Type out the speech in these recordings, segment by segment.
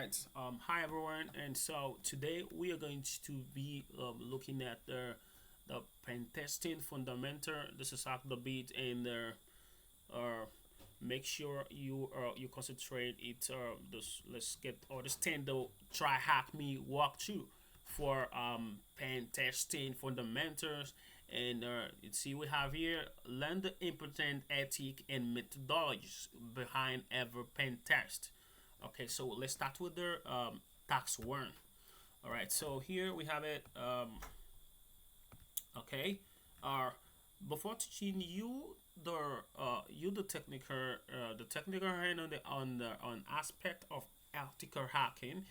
right. Hi everyone, and so today we are going to be looking at the pen testing fundamental. This is after the beat, and make sure you concentrate. It this let's get understand the try hack me walkthrough for pen testing fundamentals, and you see we have here learn the important ethic and methodologies behind every pen test. Okay, so let's start with the tax one. All right, so here we have it. Okay, uh, before teaching you the technical hand on aspect of ethical hacking,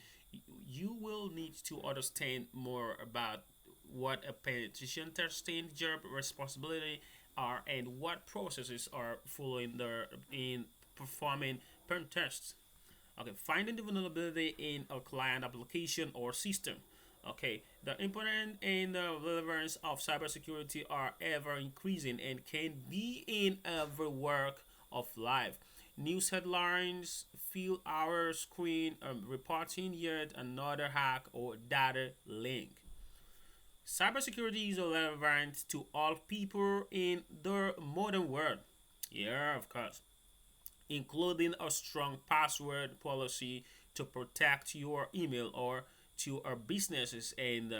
you will need to understand more about what a penetration testing job responsibility are and what processes are following in performing pen tests. Okay, finding the vulnerability in a client application or system. Okay, the importance and the relevance of cybersecurity are ever increasing and can be in every work of life. News headlines fill our screen reporting yet another hack or data link. Cybersecurity is relevant to all people in the modern world. Yeah, of course, including a strong password policy to protect your email or to our businesses and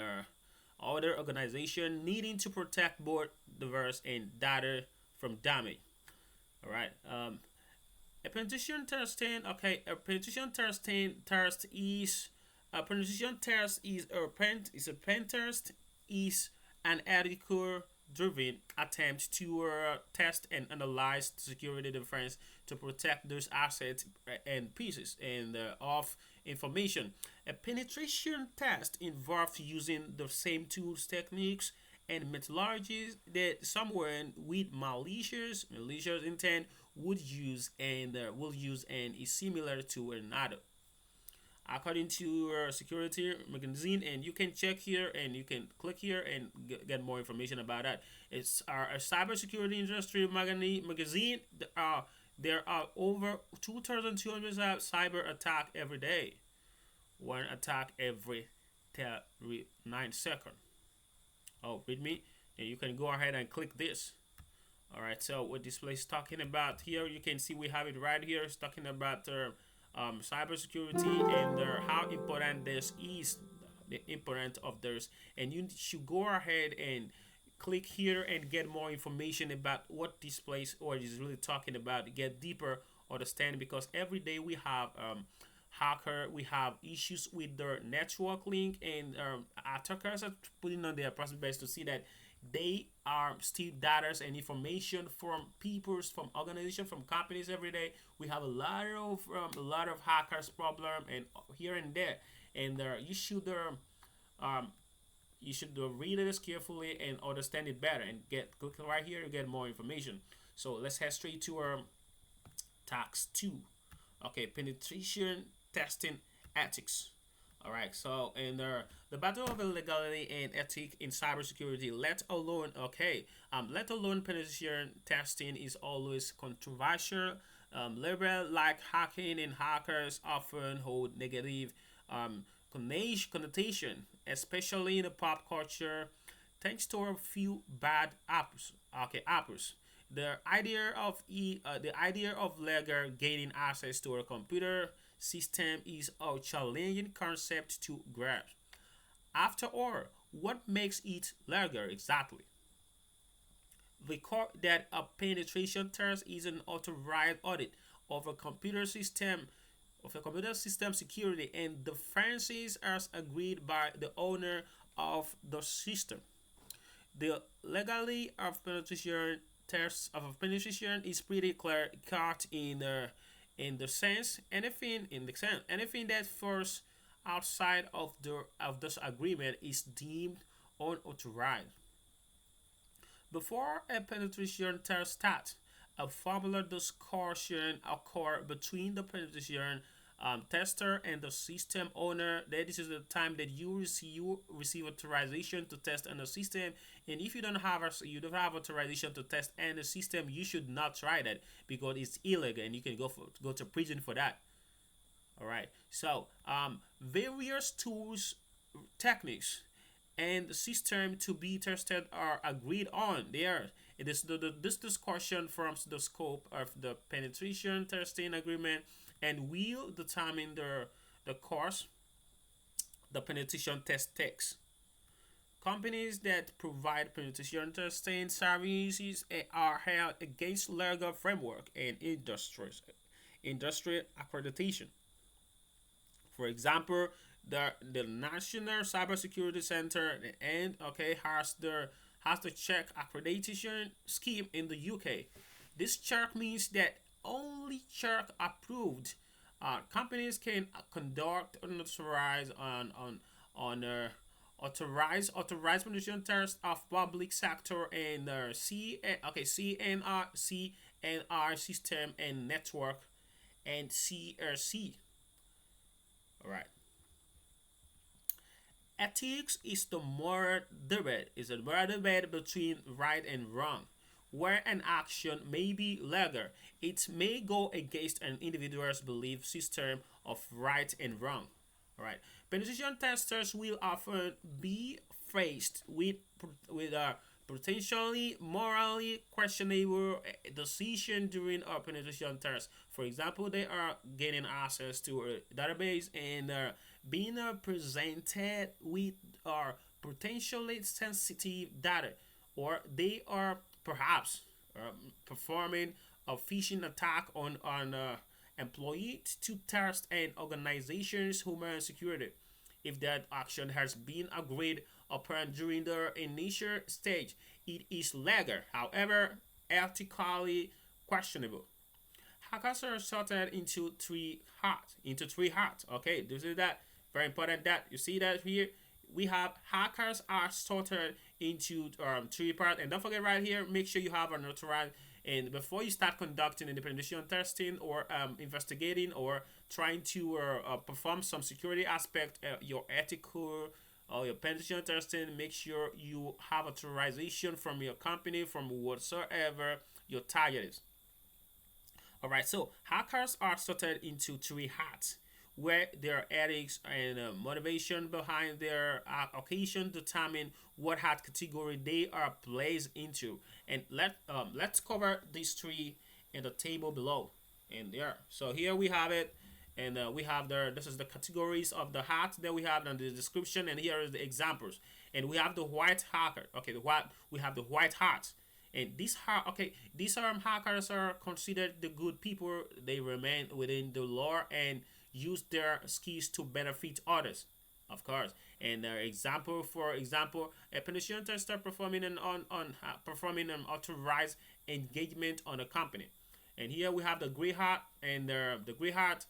other organizations needing to protect both device and data from damage. All right. A penetration testing. Okay, a penetration testing test is a penetration test is a pen test is an ethical driven attempt to test and analyze security defense to protect those assets and pieces and of information. A penetration test involves using the same tools, techniques, and methodologies that someone with malicious intent would use and will use and is similar to another according to security magazine, and you can check here and you can click here and get more information about that. It's our cybersecurity industry magazine. There are over 2,200 cyber attack every day, one attack every 9 seconds. Oh, read me, and you can go ahead and click this. All right, so what this place is talking about here, you can see we have it right here. It's talking about cybersecurity and how important this is, the importance of this. And you should go ahead and click here and get more information about what this place or is really talking about. Get deeper understanding because every day we have hacker, we have issues with their network link, and attackers are putting on their process base to see that they are steal data and information from people, from organizations, from companies every day. We have a lot of hackers problem and here and there, and um, you should read it carefully and understand it better and get click right here to get more information. So let's head straight to our tax 2. Okay, penetration testing ethics. All right, so in the battle of legality and ethic in cybersecurity, let alone penetration testing is always controversial. Label like hacking and hackers often hold negative um, connotation, especially in the pop culture, thanks to a few bad apples. Okay, apples. The idea of legal gaining access to a computer system is a challenging concept to grasp. After all, what makes it legal exactly? Record that a penetration test is an authorized audit of a computer system security and defenses as agreed by the owner of the system. The legality of penetration tests of penetration is pretty clear cut in the sense anything that falls outside of this agreement is deemed unauthorized. Before a penetration test starts, a formal discussion occurs between the penetration tester and the system owner. That this is the time that you receive authorization to test on the system. And if you don't have authorization to test on the system, you should not try that because it's illegal and you can go to prison for that. All right. So various tools, techniques, and the system to be tested are agreed on. There, it is this discussion forms the scope of the penetration testing agreement and will determine the course the penetration test takes. Companies that provide penetration testing services are held against legal framework and industry accreditation. For example, the National Cybersecurity Center and has the check accreditation scheme in the UK. This check means that only check approved companies can conduct unauthorized on authorized penetration tests of public sector and CNR system and network and CRC. All right. Ethics is the moral debate. Is a moral debate between right and wrong. Where an action may be legal, it may go against an individual's belief system of right and wrong. All right. Penetration testers will often be faced with potentially morally questionable decision during a penetration test. For example, they are gaining access to a database and being presented with potentially sensitive data, or they are perhaps performing a phishing attack on employee to test an organization's human security. If that action has been agreed upon during the initial stage, it is legal, however, ethically questionable. Hackers are sorted into three hearts. Okay, this is that very important that you see that here. We have hackers are sorted into three parts, and don't forget right here. Make sure you have an authorized. And before you start conducting independent testing or investigating or trying to perform some security aspect, your ethical or your penetration testing, make sure you have authorization from your company, from whatsoever your target is. All right, so hackers are sorted into three hats, where their ethics and motivation behind their occasion determine what hat category they are placed into. And let's cover these three in the table below. And there, so here we have it, and we have the this is the categories of the hats that we have in the description, and here is the examples. And we have the white hacker. Okay, the white we have the white hat. And these hackers are considered the good people. They remain within the law and use their skills to benefit others, of course. And for example, a penetration tester performing performing an authorized engagement on a company. And here we have the gray hat and the gray hat.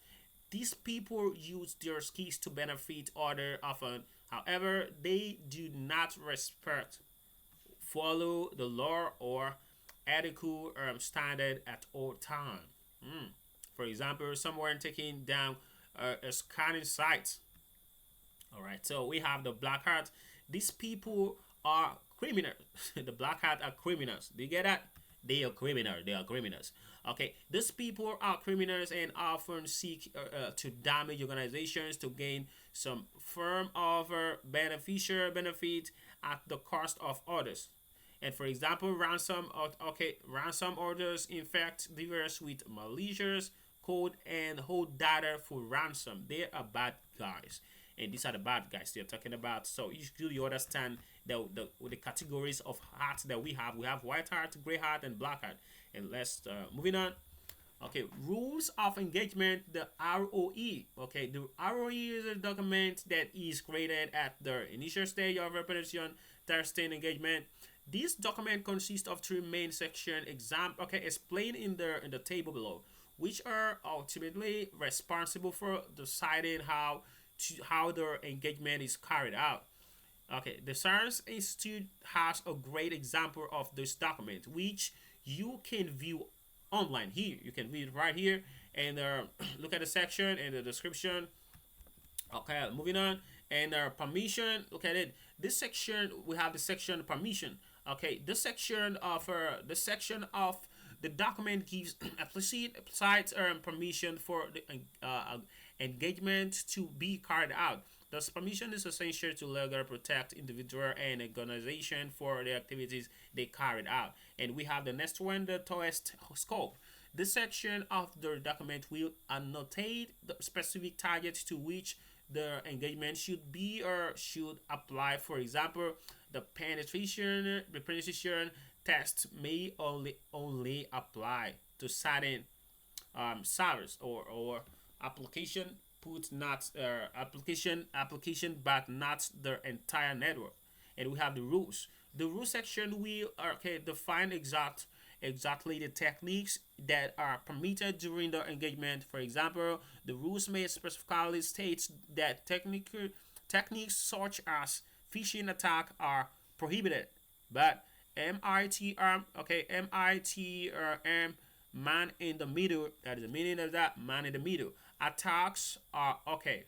These people use their skills to benefit others often. However, they do not respect, follow the law or ethical standard at all time. Mm. For example, someone taking down a scanning site. All right, so we have the black hat. These people are criminals. The black hat are criminals. Do you get that? They are criminals. They are criminals. Okay, these people are criminals and often seek to damage organizations to gain some form of beneficial benefit at the cost of others. And for example, ransom orders infect device with malicious code and hold data for ransom. They are bad guys, and these are the bad guys they're talking about. So you understand the categories of hats that we have. We have white hat, gray hat, and black hat. And let's moving on. Okay, rules of engagement, the ROE. Okay, the ROE is a document that is created at the initial stage of repetition testing engagement. This document consists of three main sections. Explained in the table below, which are ultimately responsible for deciding how the engagement is carried out. Okay, the Science Institute has a great example of this document, which you can view online here. You can view it right here and look at the section and the description. Okay, moving on. And permission, look at it. This section, we have the section permission. Okay, this section of The document gives explicit site permission for the engagement to be carried out. Thus, permission is essential to legally protect individual and organization for the activities they carried out. And we have the next one, the TOEST scope. This section of the document will annotate the specific targets to which the engagement should be or should apply. For example, the penetration test may only apply to certain servers or application put not application but not the entire network. And we have the rules. The rules section will define exactly the techniques that are permitted during the engagement. For example, the rules may specifically state that techniques such as phishing attack are prohibited, but man in the middle, that is the meaning of that, man in the middle, attacks are okay.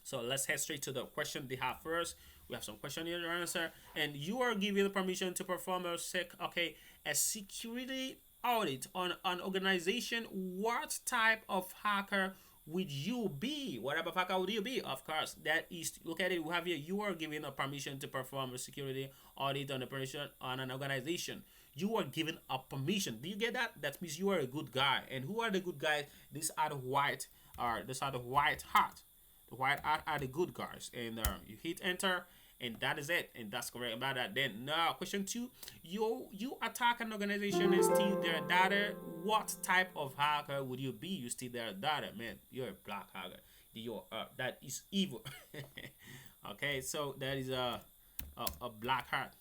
So let's head straight to the question they have first. We have some question here to answer, and you are given the permission to perform a security audit on an organization. What type of hacker would you be? What type of hacker would you be? Of course, that is, look at it. We have here, you are given a permission to perform a security audit on a person on an organization. You are given a permission. Do you get that? That means you are a good guy. And who are the good guys? These are the white hat. The white hat are the good guys. And you hit enter, and that is it. And that's correct about that. Then now question 2, you attack an organization and steal their data. What type of hacker would you be? You steal their data, man. You're a black hacker. That is evil. Okay, so that is a black hat.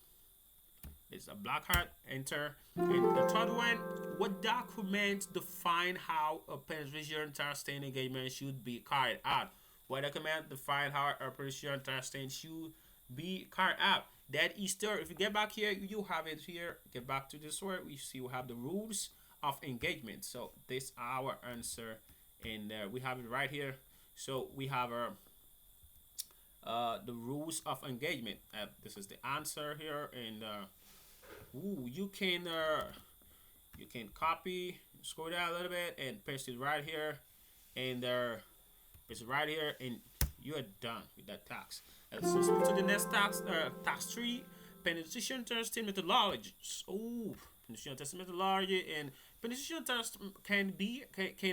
It's a black hat. Enter. And the third one, what document define how a penetration testing engagement should be carried out? What document define how a penetration testing should be carried out? That is there. If you get back here, you have it here. Get back to this word. We see we have the rules of engagement. So this is our answer, and we have it right here. So we have the rules of engagement. This is the answer here, and you can copy, scroll down a little bit, and paste it right here, and it's right here, and you're done with that task. So let's to the next task. Task 3: penetration testing methodologies. Penetration testing methodology, and penetration test can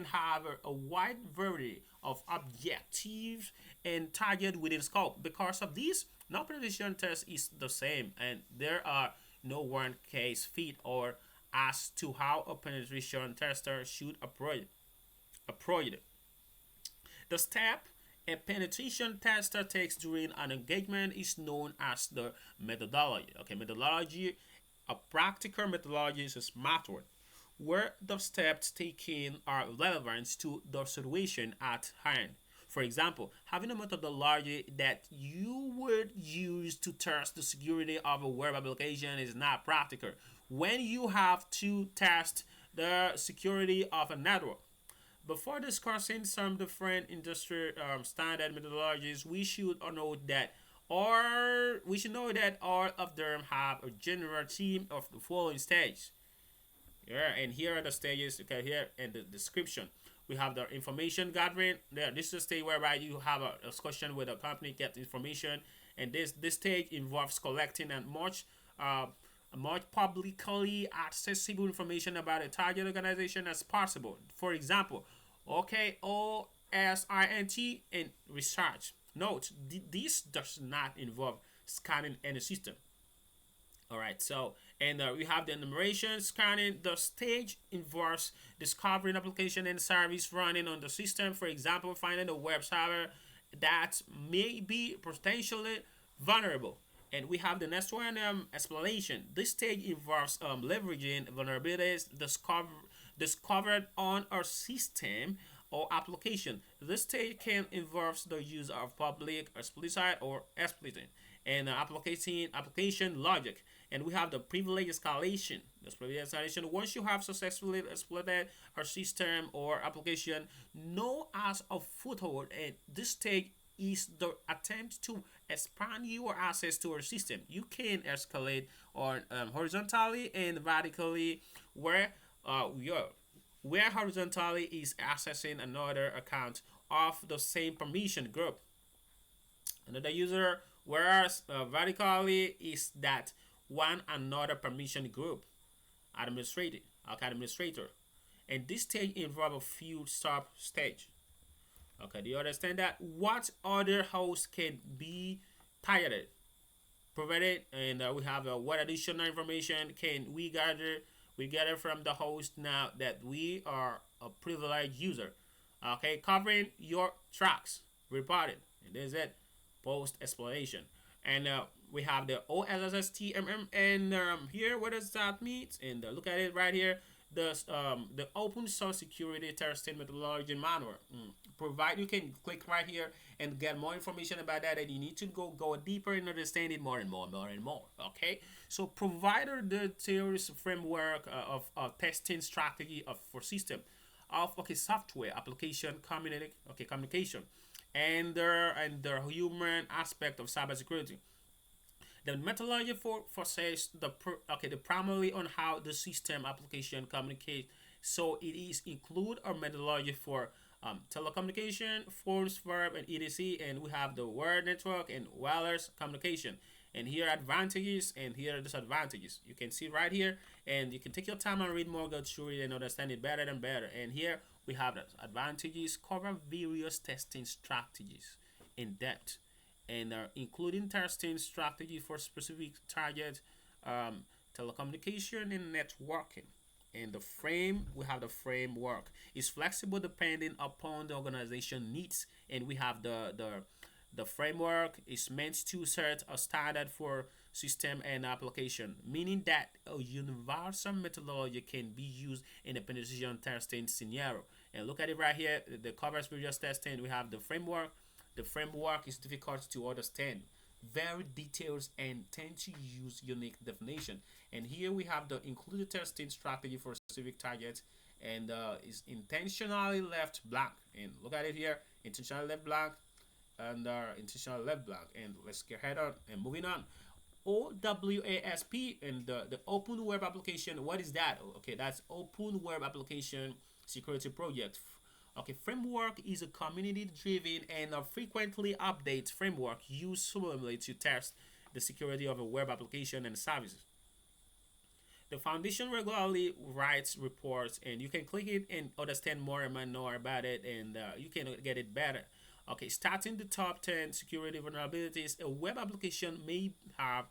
have a wide variety of objectives and target within scope. Because of this, no penetration test is the same, and there are no one case fit or as to how a penetration tester should approach it. The step a penetration tester takes during an engagement is known as the methodology. Okay, methodology, a practical methodology is a method where the steps taken are relevant to the situation at hand. For example, having a methodology that you would use to test the security of a web application is not practical when you have to test the security of a network. Before discussing some different industry standard methodologies, we should know that all of them have a general theme of the following stage. Yeah, and here are the stages. Okay, here in the description. We have the information gathering. There, this is a stage whereby you have a discussion with a company, get information, and this stage involves collecting and much publicly accessible information about a target organization as possible. For example, OSINT and research. Note, this does not involve scanning any system. All right, so and we have the enumeration scanning. The stage involves discovering application and service running on the system. For example, finding a web server that may be potentially vulnerable. And we have the next one, explanation. This stage involves leveraging vulnerabilities discovered on our system or application. This stage can involve the use of public, explicit, or explicit, and application logic. And we have the privilege escalation. This privilege escalation, once you have successfully exploited a system or application, known as a foothold, and this stage is the attempt to expand your access to a system. You can escalate on horizontally and vertically, where we are where horizontally is accessing another account of the same permission group, another user, whereas vertically is that one another permission group administrator, okay, administrator. And this stage involve a few sub stage. Okay, do you understand that? What other host can be targeted, provided, and we have what additional information can we gather? We gather from the host now that we are a privileged user. Okay, covering your tracks, reported, and there's it. Post explanation, and we have the OSSTMM, and here what does that mean? And look at it right here. The open source security testing methodology manual. Provide, you can click right here and get more information about that, and you need to go deeper and understand it more and more. Okay, so provider the theories framework of testing strategy of for system of software application communication and the human aspect of cybersecurity. The methodology for says the primarily on how the system application communicate. So it is include a methodology for telecommunication, forms, verb, and etc. And we have the word network and wireless communication. And here are advantages and here are disadvantages. You can see right here, and you can take your time and read more, go through it, and understand it better and better. And here we have the advantages, cover various testing strategies in depth, and including testing strategy for specific target, telecommunication and networking. And the frame, we have the framework is flexible depending upon the organization needs, and we have the framework is meant to set a standard for system and application, meaning that a universal methodology can be used in a penetration testing scenario. And look at it right here, the covers previous testing. We have the framework. The framework is difficult to understand, very detailed, and tend to use unique definition. And here we have the included testing strategy for specific targets, and is intentionally left blank. And look at it here, intentionally left blank, and intentional left blank. And let's get ahead on and moving on. OWASP and the Open Web Application. What is that? Okay, that's Open Web Application Security Project. Okay, framework is a community-driven and a frequently updated framework used solely to test the security of a web application and services. The foundation regularly writes reports, and you can click it and understand more and more about it, and you can get it better. Okay, starting the top 10 security vulnerabilities, a web application may have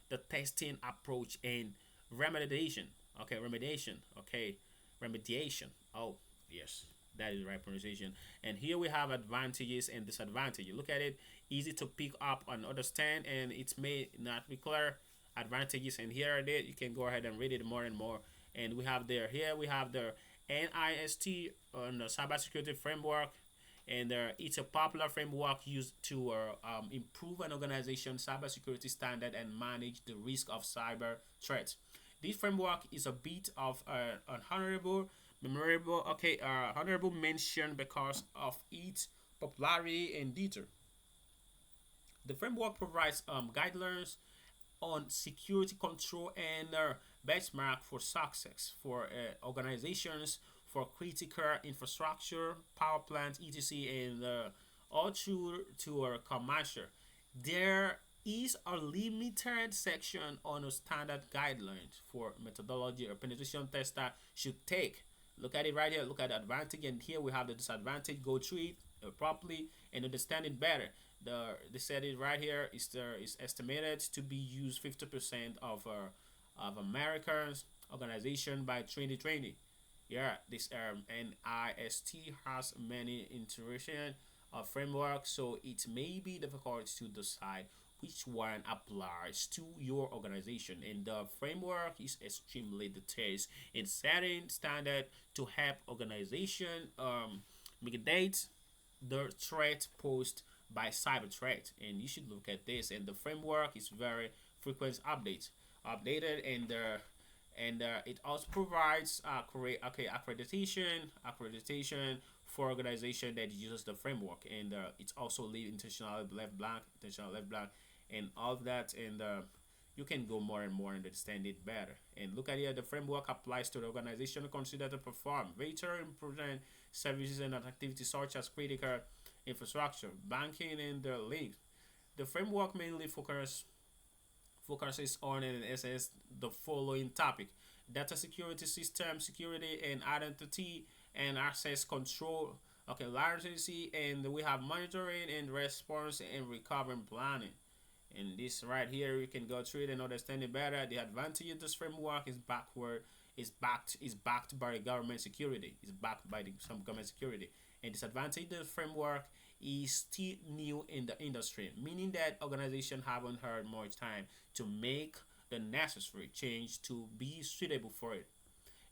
the testing approach and remediation. Okay, remediation. Okay, remediation. Oh, yes, that is the right pronunciation. And here we have advantages and disadvantages. Look at it, easy to pick up and understand, and it may not be clear. Advantages, and here are it. You can go ahead and read it more and more. And we have there. Here we have the NIST on the cybersecurity framework, and it's a popular framework used to improve an organization's cybersecurity standard and manage the risk of cyber threats. This framework is a bit of an honorable mention because of its popularity and detail. The framework provides guidelines on security control and benchmark for success for organizations for critical infrastructure, power plants, etc., and all through to commercial. There is a limited section on a standard guidelines for methodology a penetration tester should take. Look at it right here. Look at the advantage, and here we have the disadvantage. Go through it properly and understand it better. They said it right here is estimated to be used 50% of Americans organization by 2020. Yeah, this NIST has many iteration of framework, so it may be difficult to decide which one applies to your organization. And the framework is extremely detailed in setting standard to help organization mitigate the threat posed by cyber threat. And you should look at this. And the framework is very frequent updated, and And it also provides accreditation for organization that uses the framework, and it's also leave intentional left blank, and all of that, and you can go more and more and understand it better. And look at here, the framework applies to the organization considered to perform very important services and activities such as critical infrastructure, banking, and the links. The framework mainly focuses on and assess the following topic: data security, system security, and identity and access control. Okay, latency, and we have monitoring and response and recovery planning. And this right here, you can go through it and understand it better. The advantage of this framework is backed by government security. It's backed by some government security. And disadvantage of the framework is still new in the industry, meaning that organizations haven't had much time to make the necessary change to be suitable for it.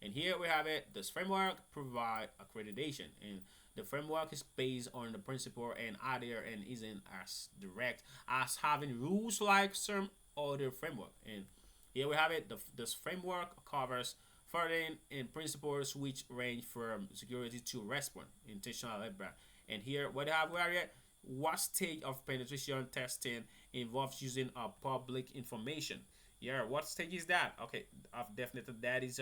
And here we have it. This framework provide accreditation, and the framework is based on the principle and idea and isn't as direct as having rules like some other framework. And here we have it. This framework covers 14 and principles which range from security to response, intentional labor. And here what have we are here? What stage of penetration testing involves using public information? Yeah, what stage is that? Okay, I've definitely that is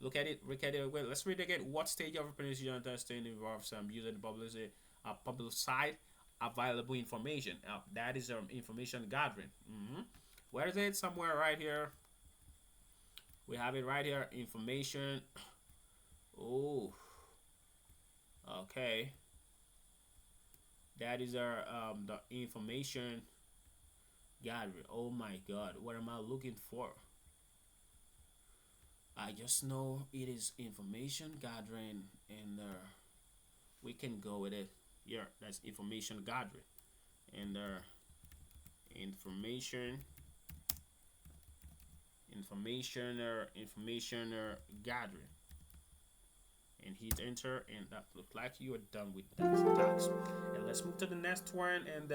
look at it, well, let's read again. What stage of penetration testing involves using public site available information? That is information gathering. Where is it? Somewhere right here. We have it right here. Information. Oh, okay. That is our the information gathering. Oh my God, what am I looking for? I just know it is information gathering, and we can go with it. Yeah, that's information gathering, and information, information gathering, and hit enter, and that looks like you are done with that task. And let's move to the next one, and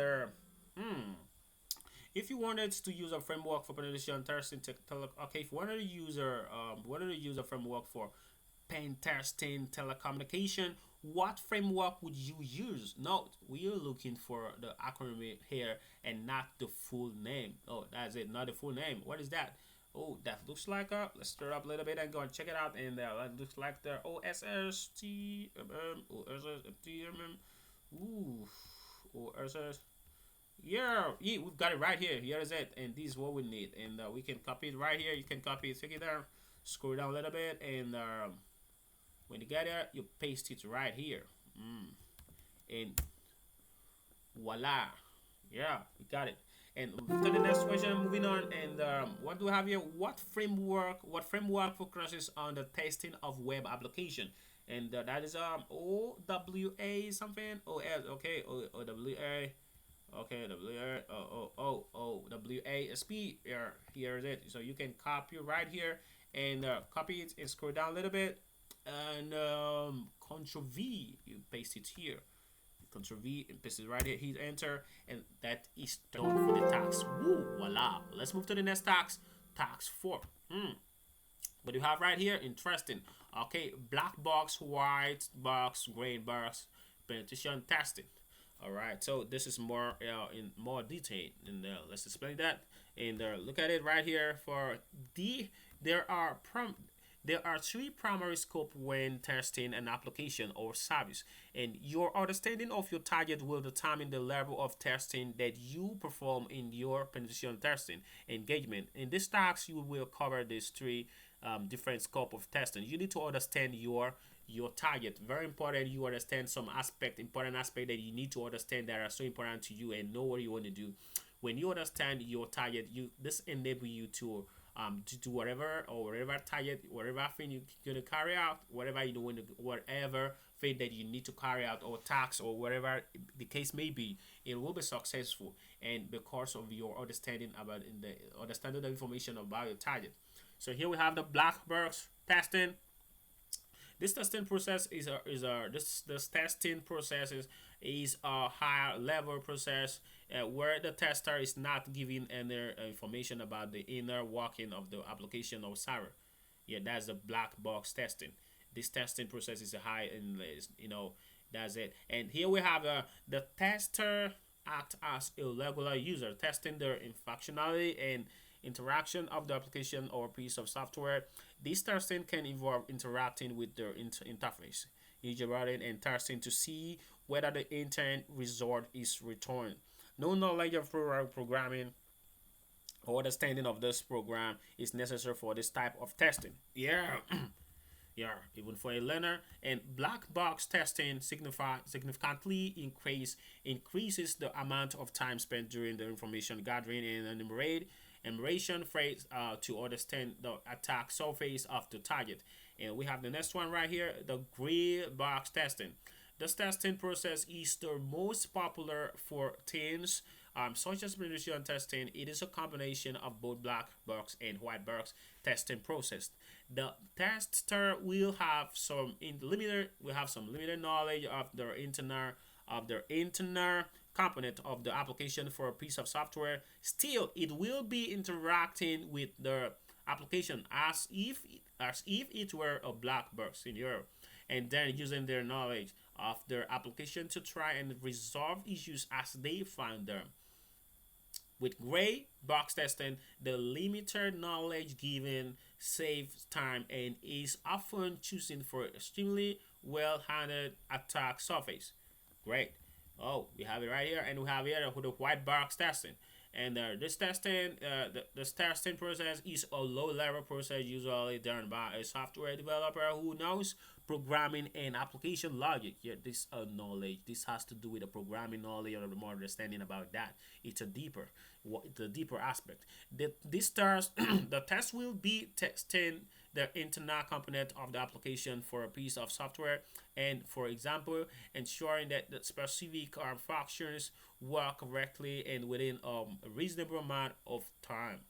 if you wanted to use a framework for penetration testing, okay, if you wanted to use a framework for pen testing telecommunication, what framework would you use? Note, we are looking for the acronym here and not the full name. Oh, that's it, not the full name. What is that? Oh, that looks like let's stir up a little bit and go and check it out. And that looks like the OSST, ooh, OSS. Yeah, we've got it right here. Here is it, and this is what we need. And we can copy it right here. You can copy it, take it down, scroll down a little bit, and when you get it, you paste it right here. And voila, yeah, we got it. And to the next question, moving on. And what do we have here? What framework focuses on the testing of web application? And that is OWA something. Okay, OWA. Okay, WASP. Here is it. So you can copy right here and copy it and scroll down a little bit, and Control V, you paste it here. Control V and paste it right here. Hit enter, and that is done for the task. Woo, voila. Let's move to the next task. Task 4. What do you have right here? Interesting. Okay, black box, white box, gray box, penetration testing. All right, so this is more in more detail, and let's explain that. And look at it right here. For D, there are 3 primary scope when testing an application or service, and your understanding of your target will determine the level of testing that you perform in your penetration testing engagement. In this task, you will cover these 3 different scope of testing. You need to understand your target. Very important. You understand some important aspect that you need to understand that are so important to you, and know what you want to do. When you understand your target, this enable you to do whatever target, whatever thing you're gonna carry out, whatever thing that you need to carry out, or task, or whatever the case may be, it will be successful. And because of your understanding the information about your target. So here we have the black box testing. This testing process is a higher level process where the tester is not giving any information about the inner working of the application or server. Yeah, that's the black box testing. This testing process is high in this, that's it. And here we have the tester act as a regular user, testing their functionality and interaction of the application or piece of software. This testing can involve interacting with their interface, user routing and testing to see whether the intent result is returned. No knowledge of programming or understanding of this program is necessary for this type of testing. Yeah. Yeah, even for a learner. And black box testing significantly increases the amount of time spent during the information gathering and enumeration phase to understand the attack surface of the target. And we have the next one right here, the gray box testing. This testing process is the most popular for teams such as penetration testing. It is a combination of both black box and white box testing process. The tester will have some limited knowledge of their internal component of the application for a piece of software. Still, it will be interacting with the application as if it were a black box in Europe, and then using their knowledge of their application to try and resolve issues as they find them. With gray box testing, the limited knowledge given saves time and is often chosen for extremely well-handled attack surface. Great. Oh, we have it right here, and we have here with the white box testing. And this testing process is a low-level process usually done by a software developer who knows programming and application logic. Yeah, this knowledge. This has to do with the programming knowledge or the more understanding about that. It's a deeper aspect. The test will be testing the internal component of the application for a piece of software, and for example, ensuring that the specific functions work correctly and within a reasonable amount of time.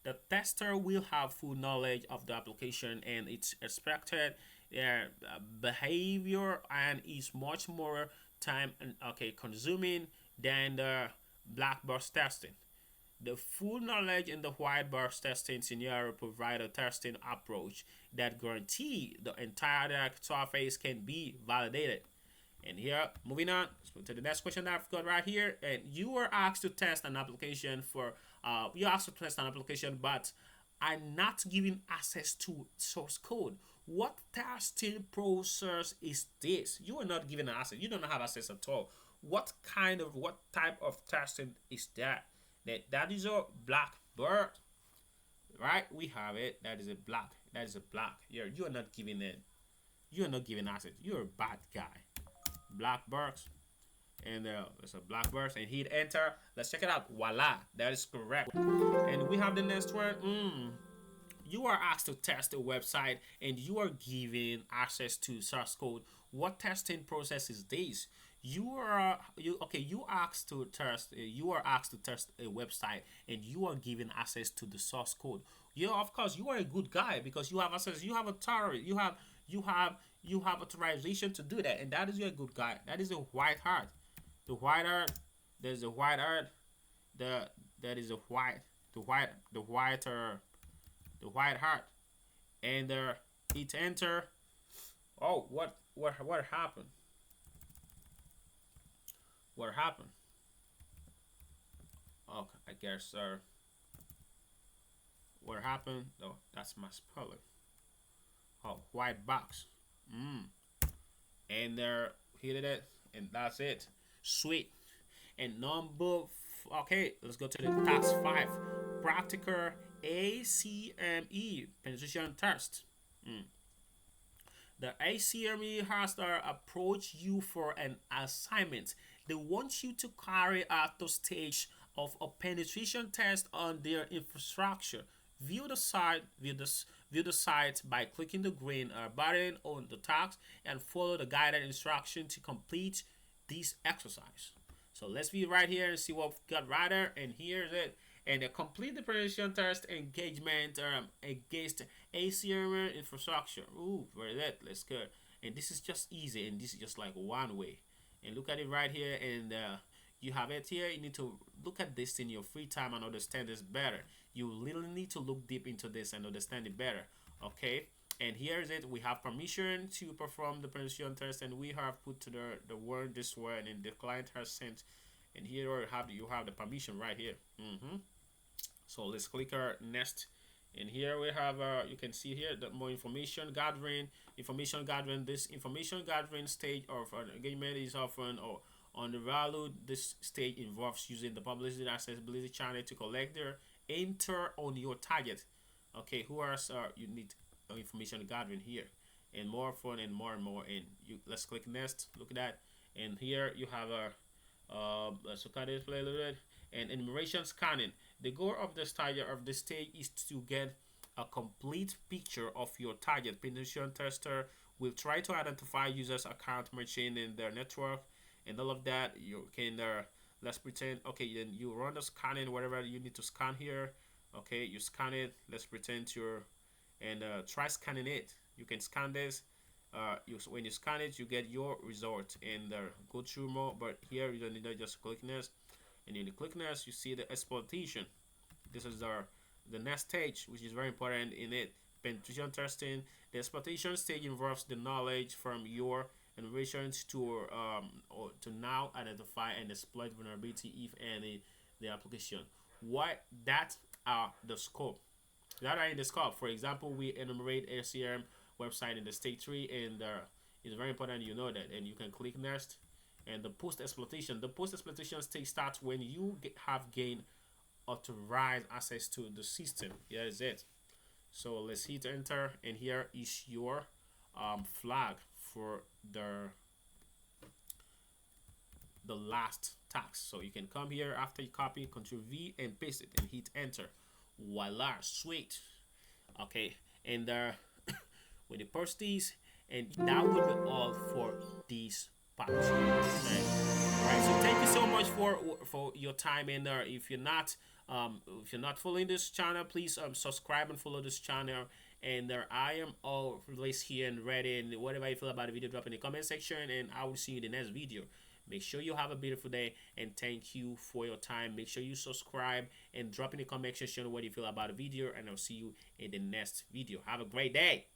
The tester will have full knowledge of the application and its expected behavior, and is much more time consuming than the black box testing. The full knowledge in the white box testing scenario provide a testing approach that guarantee the entire surface can be validated. And here, moving on to the next question that I've got right here. And you were asked to test an application but are not given access to source code. What testing process is this? You are not given access. You don't have access at all. What type of testing is that? That is a black bird, right? We have it. That is a black. You are not giving it. You are not giving access. You're a bad guy. Black box, and there's a black box, and hit enter. Let's check it out. Voila, that is correct. And we have the next one. You are asked to test a website, and you are given access to source code. What testing process is this? You are asked to test. You are asked to test a website, and you are given access to the source code. Yeah, of course, you are a good guy because you have access. You have authority. You have authorization to do that, and that is a good guy. That is a white heart. The white heart. There's a white heart. That is a white. The white heart, and hit enter. Oh, what happened? What happened? Okay, I guess what happened? Oh, that's my speller. Oh, white box. And there, hit it, and that's it. Sweet. And okay, let's go to the task 5. Practical ACME penetration test. The ACME has to approach you for an assignment. They want you to carry out the stage of a penetration test on their infrastructure. View the site by clicking the green button on the task and follow the guided instruction to complete this exercise. So let's be right here and see what we've got right there. And here's it. And complete the penetration test engagement against ACME infrastructure. Ooh, very good. Let's go. And this is just easy, and this is just like one way. And look at it right here, and You have it here. You need to look at this in your free time and understand this better. You literally need to look deep into this and understand it better. Okay. And here is it. We have permission to perform the penetration test, and we have put to the word this word, and the client has sent. And here you have the permission right here. So let's click our next. And here we have you can see here the more information gathering. This information gathering stage of an engagement is often or on the value. This stage involves using the publicity accessibility channel to collect their enter on your target. Okay, who else you need information gathering here, and more fun and more, and you let's click next. Look at that. And here you have a let's look at it play a little bit. And enumeration scanning. The goal of the stage is to get a complete picture of your target. Penetration tester will try to identify users account merchant in their network and all of that. You can let's pretend, okay, then you run the scanning, whatever you need to scan here. Okay, you scan it. Let's pretend you're and try scanning it. You can scan this. When you scan it, you get your result and go through more. But here you don't need to just click next, and in the click next, you see the exploitation. This is the next stage, which is very important in it. Penetration testing. The exploitation stage involves the knowledge from your innovations or to now identify and exploit vulnerability if any the application. What that are the scope. That are in the scope. For example, we enumerate ACRM website in the stage 3, and it's very important you know that. And you can click next. And the post exploitation. The post exploitation stage starts when you have gained authorized access to the system. Here is it. So let's hit enter, and here is your flag for the last task. So you can come here after you copy, Control V and paste it and hit enter. Voila, sweet. Okay, and when you post these, and that will be all for these parts. Okay. All right, so thank you so much for your time. And if you're not following this channel, please subscribe and follow this channel. And I am always here and ready. And whatever you feel about the video, drop in the comment section, and I will see you in the next video. Make sure you have a beautiful day, and thank you for your time. Make sure you subscribe and drop in the comment section what you feel about the video, and I'll see you in the next video. Have a great day.